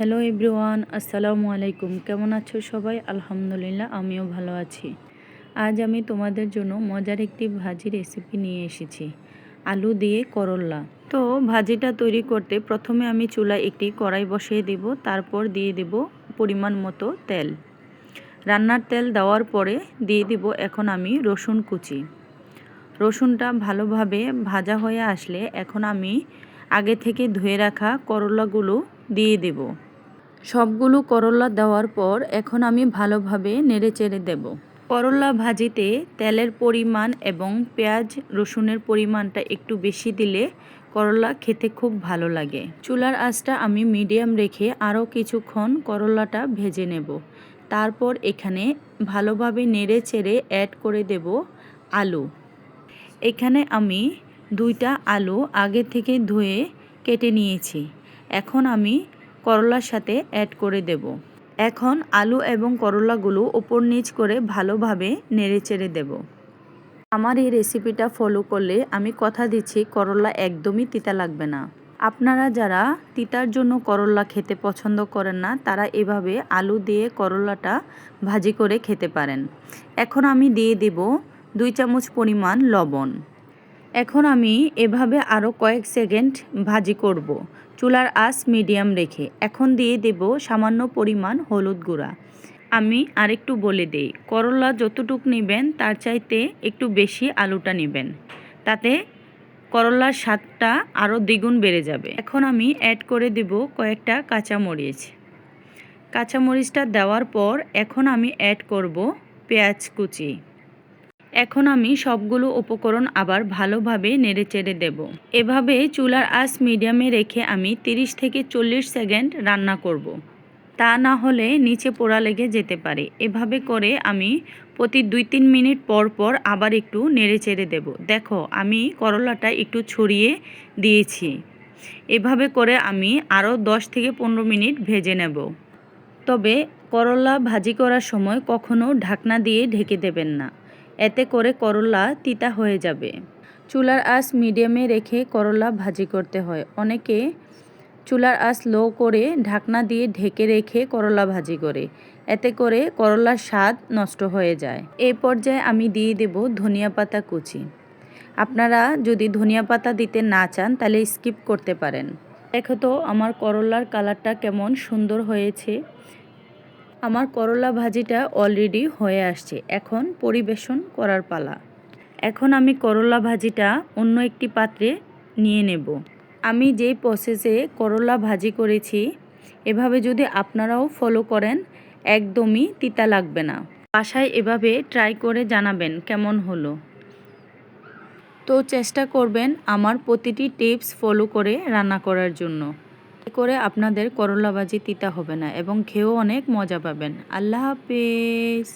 Hello everyone, আসসালামু আলাইকুম। কেমন আছো সবাই? আলহামদুলিল্লাহ, আমিও ভালো আছি। আজ আমি তোমাদের জন্য মজার একটি ভাজি রেসিপি নিয়ে এসেছি, আলু দিয়ে করল্লা। তো ভাজিটা তৈরি করতে প্রথমে আমি চুলায় একটি কড়াই বসিয়ে দেব, তারপর দিয়ে দেব পরিমাণ মতো তেল। রান্নার তেল দেওয়ার পরে দিয়ে দেব এখন আমি রসুন কুচি। রসুনটা ভালোভাবে ভাজা হয়ে আসলে এখন আমি আগে থেকে ধুয়ে রাখা করলাগুলো দিয়ে দেব। সবগুলো করলা দেওয়ার পর এখন আমি ভালোভাবে নেড়েচেড়ে দেব। করলা ভাজিতে তেলের পরিমাণ এবং পেঁয়াজ রসুনের পরিমাণটা একটু বেশি দিলে করলা খেতে খুব ভালো লাগে। চুলার আঁচটা আমি মিডিয়াম রেখে আরও কিছুক্ষণ করলাটা ভেজে নেব। তারপর এখানে ভালোভাবে নেড়েচেড়ে অ্যাড করে দেব আলু। এখানে আমি 2টা আলু আগে থেকে ধুয়ে কেটে নিয়েছি। এখন আমি করলার সাথে অ্যাড করে দেব। এখন আলু এবং করলাগুলো ওপর নিচ করে ভালোভাবে নেড়েচেড়ে দেব। আমার এই রেসিপিটা ফলো করলে আমি কথা দিচ্ছি করলা একদমই তিতা লাগবে না। আপনারা যারা তিতার জন্য করলা খেতে পছন্দ করেন না, তারা এভাবে আলু দিয়ে করলাটা ভাজি করে খেতে পারেন। এখন আমি দিয়ে দেব 2 চামচ পরিমাণ লবণ। এখন আমি এভাবে আরও কয়েক সেকেন্ড ভাজি করব, চুলার আঁচ মিডিয়াম রেখে। এখন দিয়ে দেব সামান্য পরিমাণ হলুদ গুঁড়া। আমি আরেকটু বলে দেই, করলা যতটুক নেবেন তার চাইতে একটু বেশি আলুটা নেবেন, তাতে করলার স্বাদটা আরও দ্বিগুণ বেড়ে যাবে। এখন আমি অ্যাড করে দেব কয়েকটা কাঁচামরিচ। কাঁচামরিচটা দেওয়ার পর এখন আমি অ্যাড করব পেঁয়াজ কুচি। এখন আমি সবগুলো উপকরণ আবার ভালোভাবে নেড়েচেড়ে দেব। এভাবে চুলার আঁচ মিডিয়ামে রেখে আমি 30 থেকে 40 সেকেন্ড রান্না করব। তা না হলে নিচে পোড়া লেগে যেতে পারে। এভাবে করে আমি প্রতি 2-3 মিনিট পর পর আবার একটু নেড়েচেড়ে দেব। দেখো, আমি করলাটা একটু ছড়িয়ে দিয়েছি। এভাবে করে আমি আরও 10 থেকে 15 মিনিট ভেজে নেব। তবে করলা ভাজি করার সময় কখনো ঢাকনা দিয়ে ঢেকে দেবেন না, এতে করে করলা তিতা হয়ে যাবে। চুলার আঁচ মিডিয়ামে রেখে করলা ভাজি করতে হয়। অনেকে চুলার আঁচ লো করে ঢাকনা দিয়ে ঢেকে রেখে করলা ভাজি করে, এতে করে করলার স্বাদ নষ্ট হয়ে যায়। এই পর্যায়ে আমি দিয়ে দেব ধনিয়া পাতা কুচি। আপনারা যদি ধনিয়া পাতা দিতে না চান তাহলে স্কিপ করতে পারেন। দেখো তো আমার করলার কালারটা কেমন সুন্দর হয়েছে। আমার করলা ভাজিটা অলরেডি হয়ে আসছে। এখন পরিবেশন করার পালা। এখন আমি করলা ভাজিটা অন্য একটি পাত্রে নিয়ে নেব। আমি যেই প্রসেসে করলা ভাজি করেছি, এভাবে যদি আপনারাও ফলো করেন একদমই তিতা লাগবে না। বাসায় এভাবে ট্রাই করে জানাবেন কেমন হলো। তো চেষ্টা করবেন আমার প্রতিটি টিপস ফলো করে রান্না করার জন্য। এতে করে আপনাদের করলা ভাজি তিতা হবে না এবং খেয়েও অনেক মজা পাবেন। আল্লাহ হাফেজ।